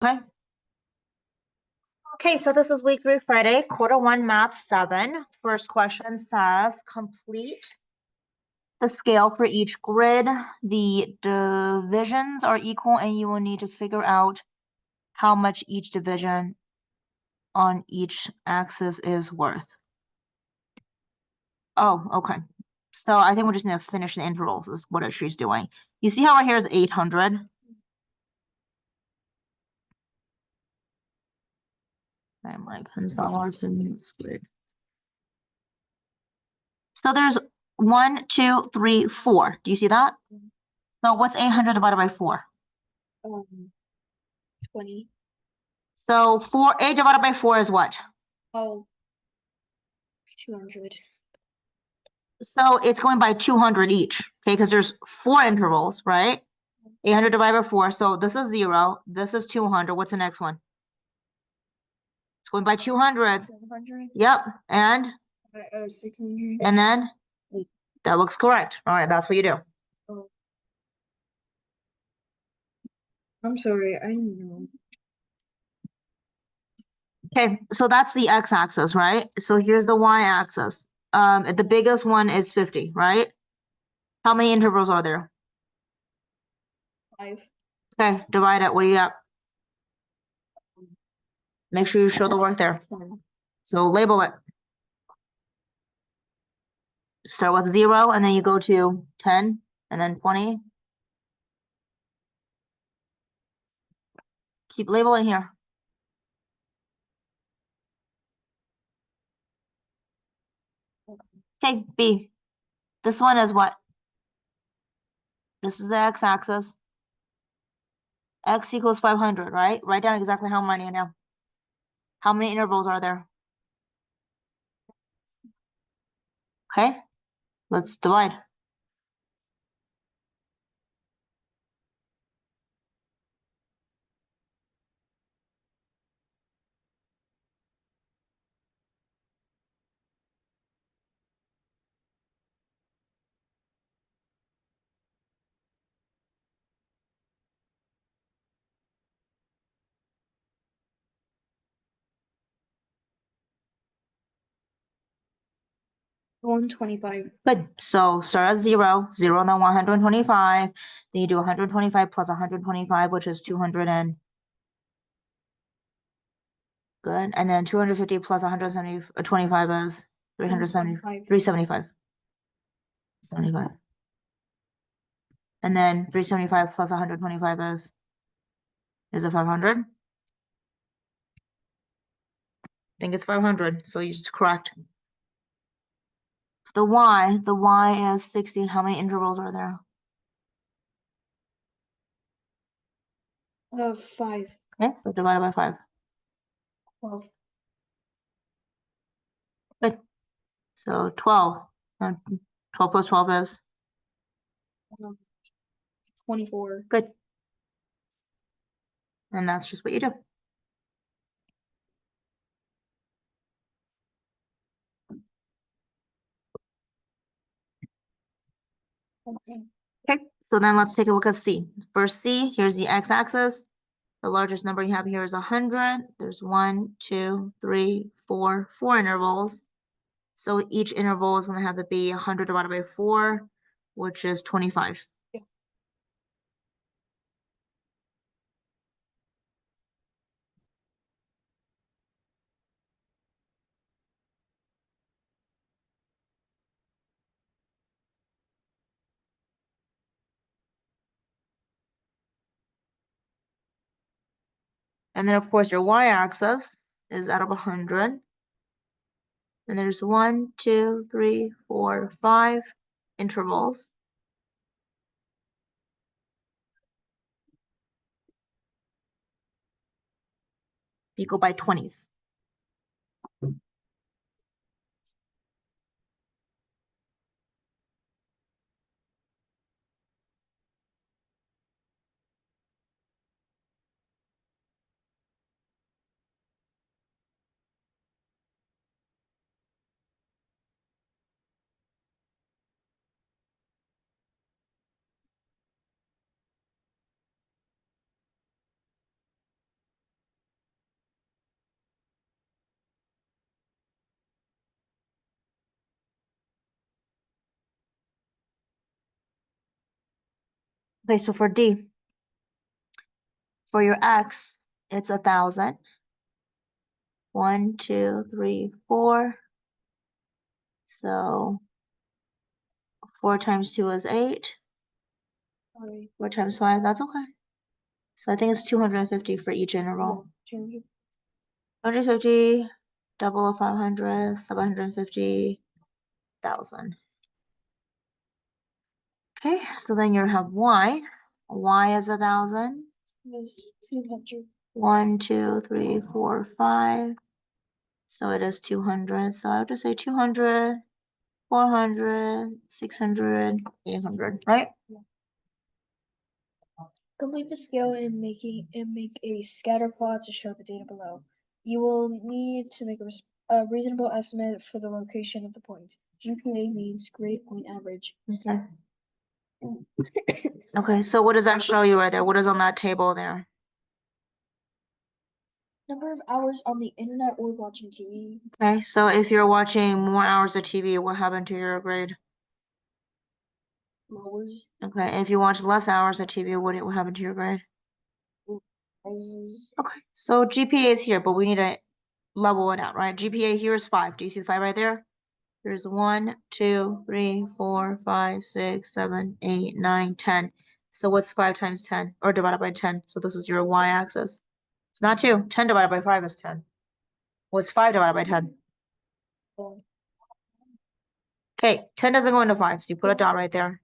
Okay. Okay, so this is week 3 Friday, quarter 1, math 7. First question says complete the scale for each grid. The divisions are equal, and you will need to figure out how much each division on each axis is worth. Oh, okay. So I think we're just going to finish the intervals is what she's doing. You see how right here is 800? My pen's not working. It's good. So there's 1, 2, 3, 4. Do you see that? So what's 800 divided by 4? 20. So 8 divided by 4 is what? Oh, 200. So it's going by 200 each, okay? Because there's 4 intervals, right? 800 divided by 4. So this is 0. This is 200. What's the next one? It's going by 200. 700. Yep. And? 600. And then? That looks correct. All right, that's what you do. Oh. I'm sorry, I know. Okay, so that's the x-axis, right? So here's the y-axis. The biggest one is 50, right? How many intervals are there? 5. Okay, divide it. What do you got? Make sure you show the work there. 10. So label it. Start with 0, and then you go to 10, and then 20. Keep labeling here. Okay, B. This one is what? This is the x-axis. X equals 500, right? Write down exactly how many now. How many intervals are there? Okay, let's divide. $125. Good. So start at 0, 0, then 125. Then you do 125 plus 125, which is 200 and good. And then 250 plus 125 is 370, 375. 75. And then 375 plus 125 is it 500? I think it's 500, so you just correct. The y is 60. How many intervals are there? 5. Okay, so divided by 5. 12. Good. So 12. 12 plus 12 is? 24. Good. And that's just what you do. Okay, so then let's take a look at C. For C, here's the x-axis. The largest number you have here is 100. There's 1, 2, 3, 4 intervals. So each interval is going to have to be 100 divided by 4, which is 25. Yeah. And then, of course, your y-axis is out of 100. And there's 1, 2, 3, 4, 5 intervals. You go by 20s. Okay, so for D, for your X, it's 1,000. 1, 2, 3, 4. So 4 times 2 is 8. Sorry. 4 times 5, that's okay. So I think it's 250 for each interval. 250, double of 500, 750,000. Okay, so then you have Y. Y is 1,000. Is 200. 1, 2, 3, 4, 5. So it is 200. So I would just say 200, 400, 600, 800, right? Complete the scale and make a scatter plot to show the data below. You will need to make a reasonable estimate for the location of the points. GPA means grade point average. Okay. Okay, so what does that show you right there? What is on that table there? Number of hours on the internet or watching TV. Okay, so if you're watching more hours of TV, what happened to your grade? Hours. Okay, and if you watch less hours of TV, what happened to your grade? Rises. Okay, so GPA is here, but we need to level it out, right? GPA here is 5. Do you see the 5 right there? There's 1, 2, 3, 4, 5, 6, 7, 8, 9, 10. So what's 5 times 10 or divided by 10? So this is your y-axis. It's not 2. 10 divided by 5 is 10. What's 5 divided by 10? Okay, 10 doesn't go into 5, so you put a dot right there.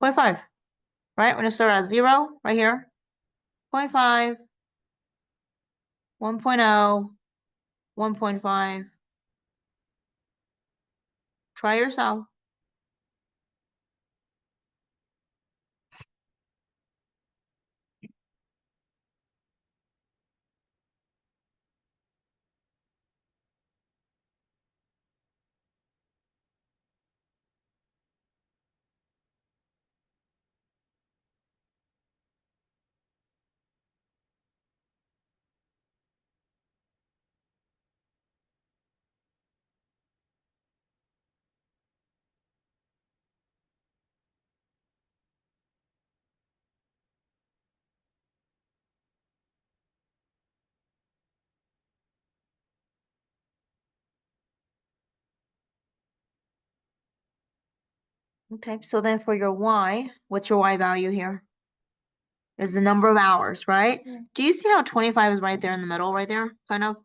0.5, right? We're gonna start at 0 right here. 0.5, 1.0, 1.5. Try yourself. Okay, so then for your y, what's your y value here? Is the number of hours, right? Yeah. Do you see how 25 is right there in the middle, right there, kind of?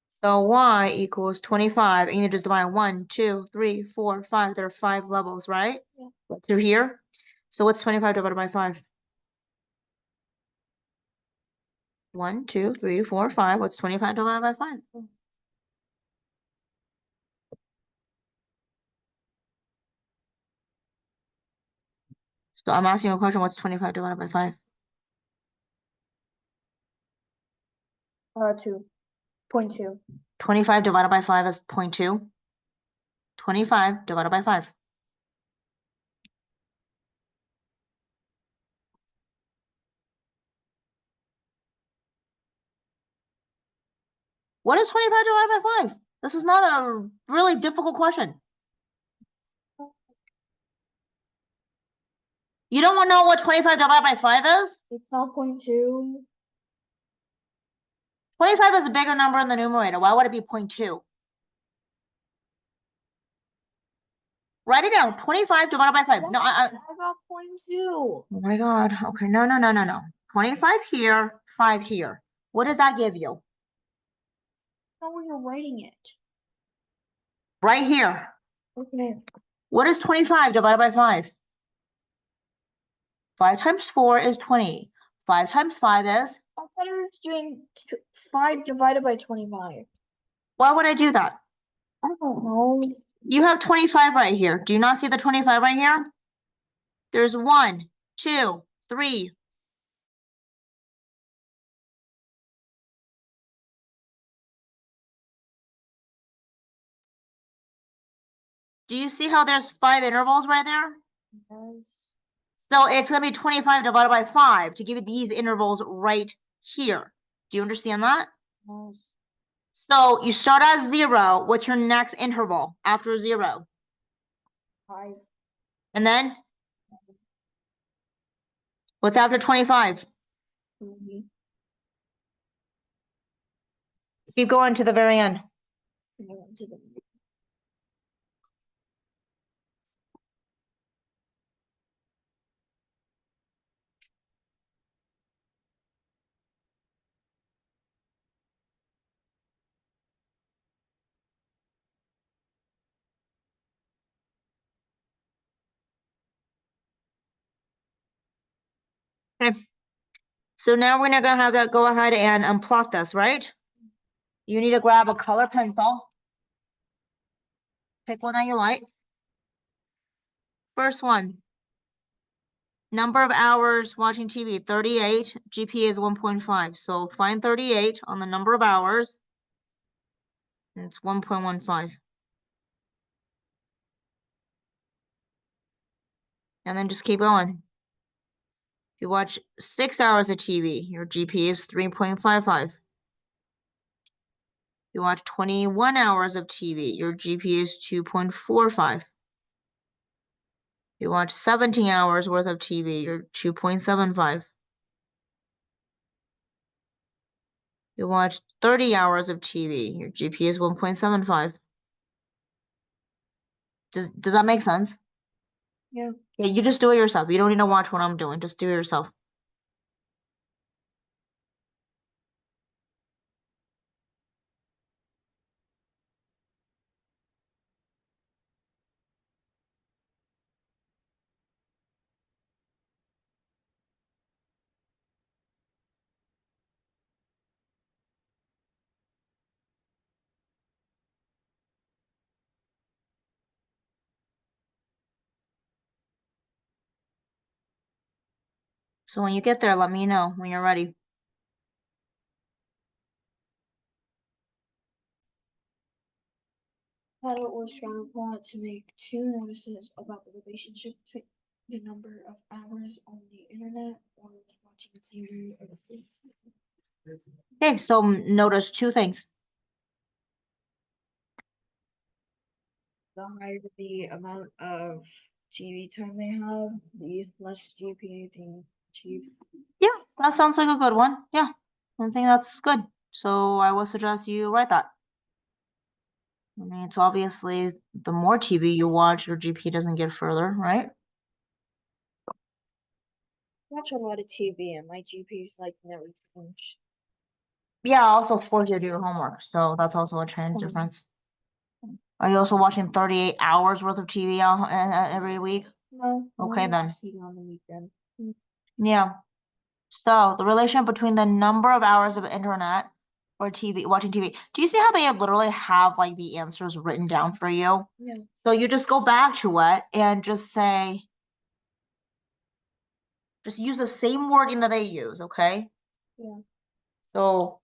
So y equals 25, and you just divide 1, 2, 3, 4, 5. There are 5 levels, right? Yeah. Through here. So what's 25 divided by 5? 1, 2, 3, 4, 5. What's 25 divided by 5? So I'm asking you a question, what's 25 divided by 5? 2.2. 25 divided by 5 is 0.2. 25 divided by 5. What is 25 divided by 5? This is not a really difficult question. You don't want to know what 25 divided by 5 is? It's not 0.2. 25 is a bigger number in the numerator. Why would it be 0.2? Write it down. 25 divided by 5. No, I got 0.2. Oh my God. Okay, no. 25 here, 5 here. What does that give you? How are you writing it? Right here. Okay. What is 25 divided by 5? 5 times 4 is 20. 5 times 5 is? I thought I was doing 5 divided by 25. Why would I do that? I don't know. You have 25 right here. Do you not see the 25 right here? There's 1, 2, 3. Do you see how there's 5 intervals right there? Yes. So it's going to be 25 divided by 5 to give you these intervals right here. Do you understand that? Yes. So you start at 0. What's your next interval after 0? 5. And then What's after 25? Mhm. Keep going to the very end. And I went to the Okay. So now we're gonna have that go ahead and plot this, right? You need to grab a color pencil. Pick one that you like. First one. Number of hours watching TV, 38. GPA is 1.5. So find 38 on the number of hours. And it's 1.15. And then just keep going. If you watch 6 hours of TV, your GPA is 3.55. If you watch 21 hours of TV, your GPA is 2.45. If you watch 17 hours worth of TV, you're 2.75. You watch 30 hours of TV, your GPA is 1.75. Does that make sense? Yeah. Yeah, you just do it yourself. You don't need to watch what I'm doing. Just do it yourself. So when you get there, let me know when you're ready. Plot or scatter plot to make two notices about the relationship between the number of hours on the internet or watching TV or the States. Okay, so notice two things. The higher the amount of TV time they have, the less GPA they achieve. Yeah, that sounds like a good one. Yeah, I think that's good. So I would suggest you write that. I mean, it's obviously the more TV you watch, your GPA doesn't get further, right? Watch a lot of TV and my GPA's like never changed. Yeah, I also force you to do your homework, so that's also a trend difference. Are you also watching 38 hours worth of TV every week? No. Okay, then. On the weekend. Yeah. So the relation between the number of hours of internet or TV, watching TV. Do you see how they literally have like the answers written down for you? Yeah. So you just go back to it and just say, just use the same wording that they use, okay? Yeah. So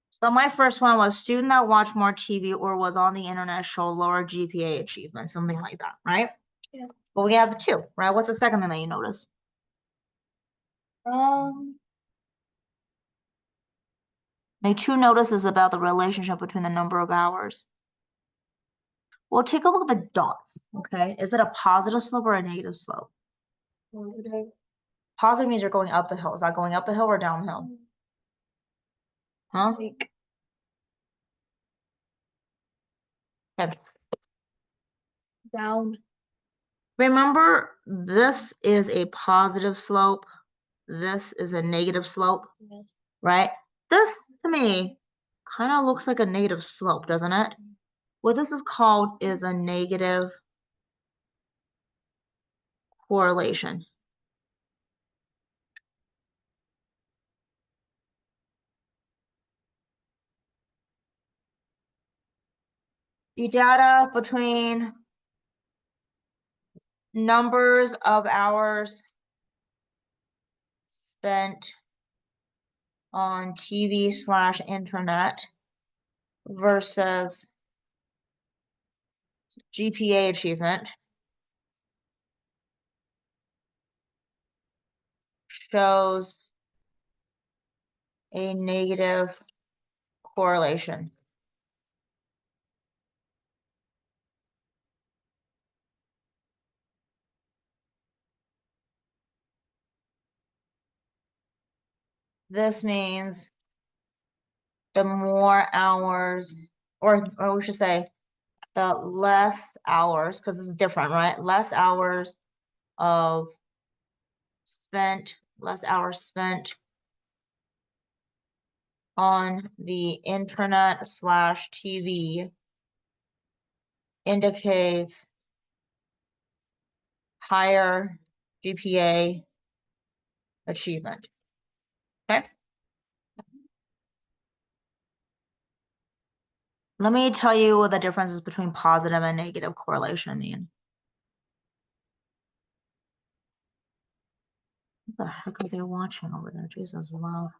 So my first one was student that watched more TV or was on the internet show lower GPA achievement, something like that, right? Yeah. But we have the two, right? What's the second thing that you notice? Make two notices about the relationship between the number of hours. Well, take a look at the dots, okay? Is it a positive slope or a negative slope? Positive. Positive means you're going up the hill. Is that going up the hill or down the hill? Huh? Like Okay. down. Remember, this is a positive slope. This is a negative slope, Yes. right? This, to me, kind of looks like a negative slope, doesn't it? What this is called is a negative correlation. The data between numbers of hours spent on TV/internet versus GPA achievement shows a negative correlation. This means the more hours, or we should say the less hours, because this is different, right? Less hours spent on the internet / TV indicates higher GPA achievement. Okay. Let me tell you what the differences between positive and negative correlation mean. What the heck are they watching over there? Jesus love.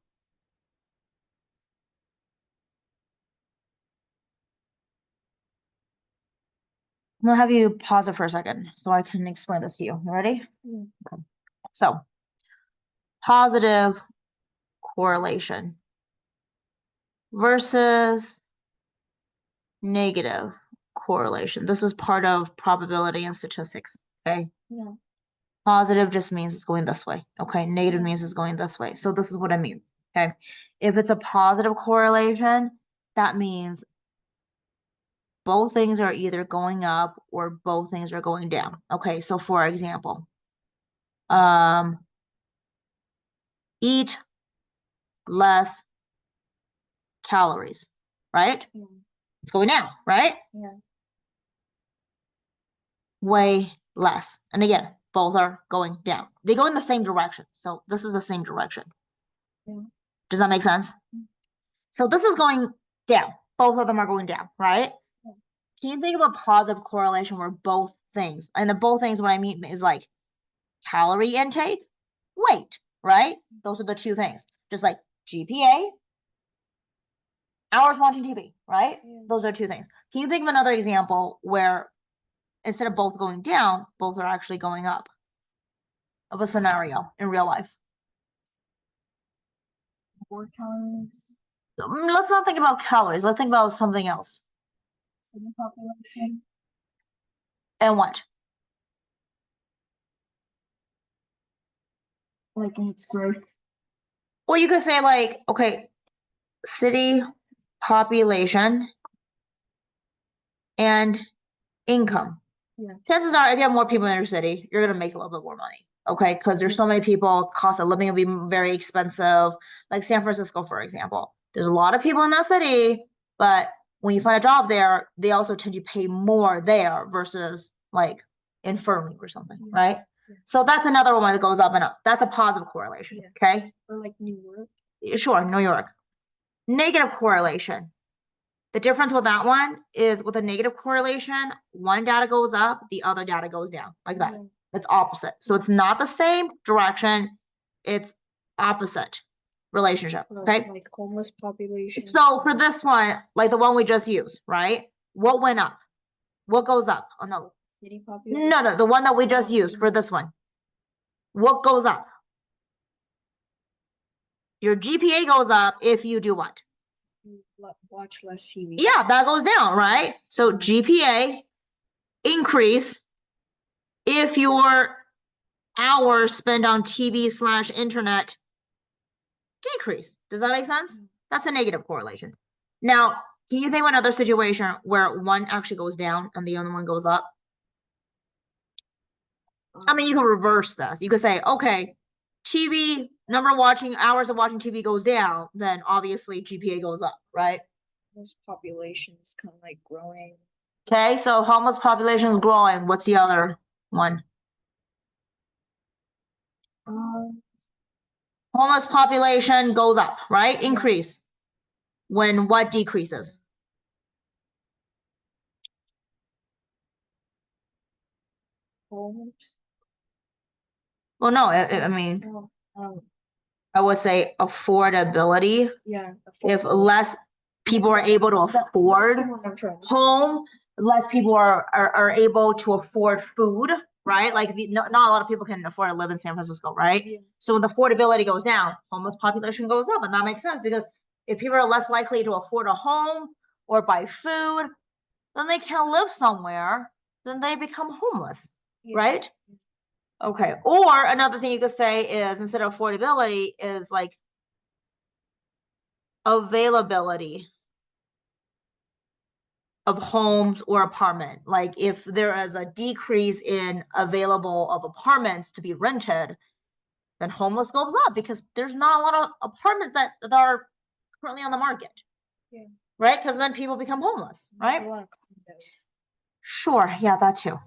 I'm gonna have you pause it for a second so I can explain this to you. You ready? Okay. So, positive correlation versus negative correlation. This is part of probability and statistics, okay? Yeah. Positive just means it's going this way, okay? Negative means it's going this way. So this is what it means, okay? If it's a positive correlation, that means both things are either going up or both things are going down. Okay, so for example, eat less calories, right? Yeah. It's going down, right? Yeah. Way less. And again, both are going down. They go in the same direction. So this is the same direction. Yeah. Does that make sense? So this is going down. Both of them are going down, right? Yeah. Can you think of a positive correlation where both things, and the both things what I mean is like calorie intake, weight, right? Those are the two things. Just like GPA, hours watching TV, right? Yeah. Those are two things. Can you think of another example where instead of both going down, both are actually going up of a scenario in real life? More calories. So, let's not think about calories. Let's think about something else. In the population. And what? Like in its growth. Well, you could say like, okay, city population and income. Yeah. Chances are, if you have more people in your city, you're gonna make a little bit more money. Okay, because there's so many people, cost of living will be very expensive. Like San Francisco, for example, there's a lot of people in that city, but when you find a job there, they also tend to pay more there versus like in Fernley or something, right? Yeah. So that's another one that goes up and up. That's a positive correlation. Yeah. Okay. Or like New York. Sure, New York. Negative correlation. The difference with that one is with a negative correlation, one data goes up, the other data goes down, like that. Yeah. It's opposite. So it's not the same direction, it's opposite relationship, okay? Like homeless population. So for this one, like the one we just used, right? What went up? What goes up on the City population. No, the one that we just used for this one. What goes up? Your GPA goes up if you do what? Watch less TV. Yeah, that goes down, right? So GPA increase if your hours spent on TV / internet decrease. Does that make sense? That's a negative correlation. Now, can you think of another situation where one actually goes down and the other one goes up? I mean, you can reverse this. You could say, okay, TV hours of watching TV goes down, then obviously GPA goes up, right? Homeless population is kind of like growing. Okay, so homeless population is growing. What's the other one? Homeless population goes up, right? Increase. When what decreases? Homes. Well, no, I mean, I would say affordability. Yeah. If less people are able to afford home, less people are able to afford food, right? Like not a lot of people can afford to live in San Francisco, right? Yeah. So when the affordability goes down, homeless population goes up, and that makes sense because if people are less likely to afford a home or buy food, then they can't live somewhere, then they become homeless, Yeah. right? Okay, or another thing you could say is instead of affordability is like availability of homes or apartment. Like if there is a decrease in available of apartments to be rented, then homeless goes up because there's not a lot of apartments that are currently on the market. Yeah. Right? Because then people become homeless, right? A lot of condos. Sure, yeah, that too.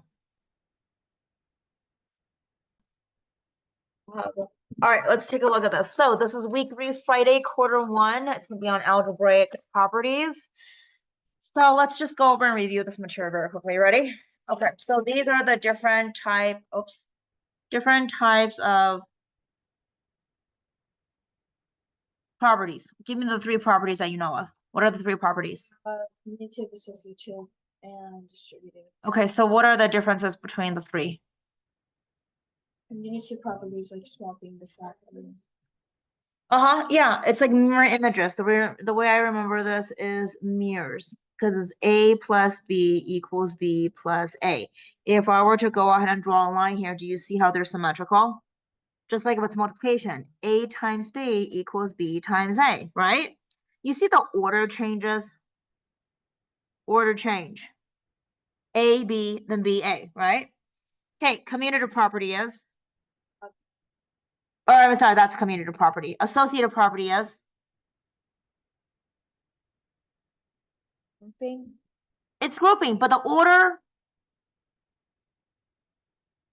All right, let's take a look at this. So this is week 3, Friday, Q1. It's gonna be on algebraic properties. So let's just go over and review this material very quickly. Ready? Okay, so these are the different types of properties. Give me the 3 properties that you know of. What are the 3 properties? Commutative, associative, and distributive. Okay, so what are the differences between the 3? Commutative properties like swapping the factor. Yeah, it's like mirror images. The way I remember this is mirrors because it's A plus B equals B plus A. If I were to go ahead and draw a line here, do you see how they're symmetrical? Just like if it's multiplication, A times B equals B times A, right? You see the order changes? Order change. A, B, then B, A, right? Okay, commutative property is, or I'm sorry, that's commutative property. Associative property is, Grouping. it's grouping, but the order,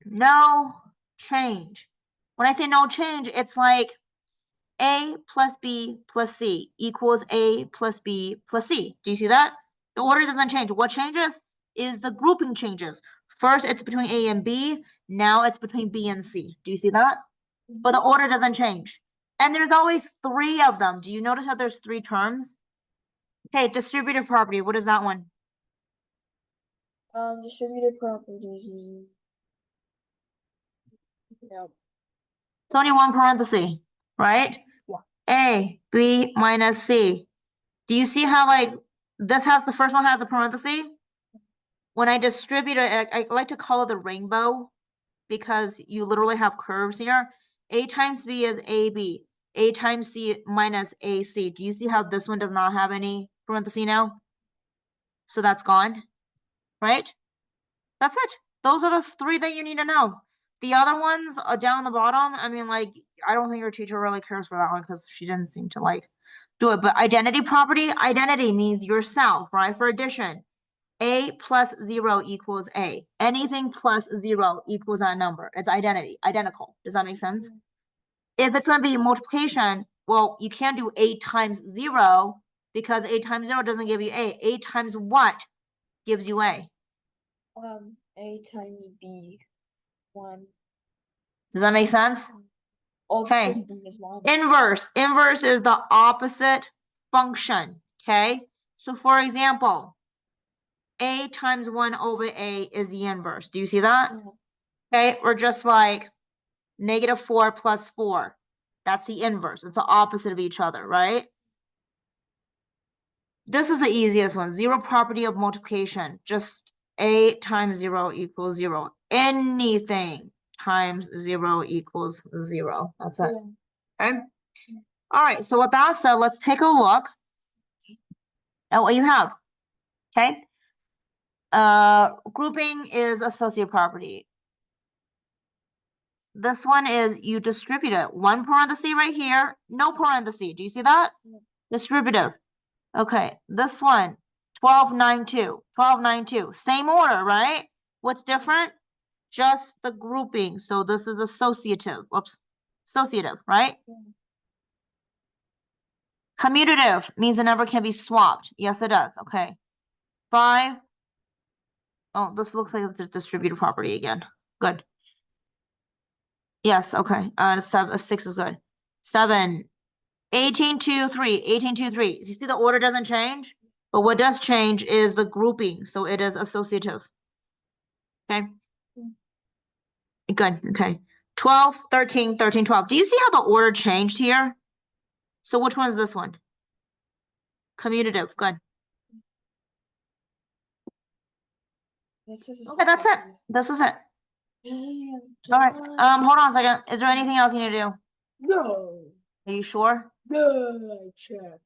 no change. When I say no change, it's like A plus B plus C equals A plus B plus C. Do you see that? The order doesn't change. What changes is the grouping changes. First, it's between A and B. Now it's between B and C. Do you see that? But the order doesn't change. And there's always 3 of them. Do you notice how there's 3 terms? Okay, distributive property. What is that one? Distributive properties. Yep. It's only 1 parenthesis, right? Yeah. A, B minus C. Do you see how like this has the first one has a parenthesis? When I distribute it, I like to call it the rainbow because you literally have curves here. A times B is AB. A times C minus AC. Do you see how this one does not have any parenthesis now? So that's gone, right? That's it. Those are the 3 that you need to know. The other ones are down the bottom. I mean, like, I don't think your teacher really cares for that one because she didn't seem to like do it. But identity property, identity means yourself, right? For addition, A plus 0 equals A. Anything plus 0 equals that number. It's identity, identical. Does that make sense? If it's going to be multiplication, well, you can't do A times 0 because A times 0 doesn't give you A. A times what gives you A? A times B. 1. Does that make sense? Okay. B is 1. Inverse. Inverse is the opposite function. Okay. So for example, A times 1 over A is the inverse. Do you see that? Okay. We're just like -4 plus 4. That's the inverse. It's the opposite of each other, right? This is the easiest one. Zero property of multiplication. Just A times 0 equals 0. Anything times 0 equals 0. That's it. Okay. All right. So with that said, let's take a look at what you have. Okay. Grouping is associative property. This one is you distribute it. 1 parenthesis right here, no parenthesis. Do you see that? Distributive. Okay, this one, 1292, 1292. Same order, right? What's different? Just the grouping. So this is associative. Whoops. Associative, right? Commutative means a number can be swapped. Yes, it does. Okay. 5. Oh, this looks like it's a distributive property again. Good. Yes, okay. 6 is good. 7. 18, 2, 3, 18, 2, 3. You see the order doesn't change? But what does change is the grouping, so it is associative. Okay? Good, okay. 12, 13, 13, 12. Do you see how the order changed here? So which one is this one? Commutative, good. Okay, that's it. This is it. All right, hold on a second. Is there anything else you need to do? No. Are you sure? No, check.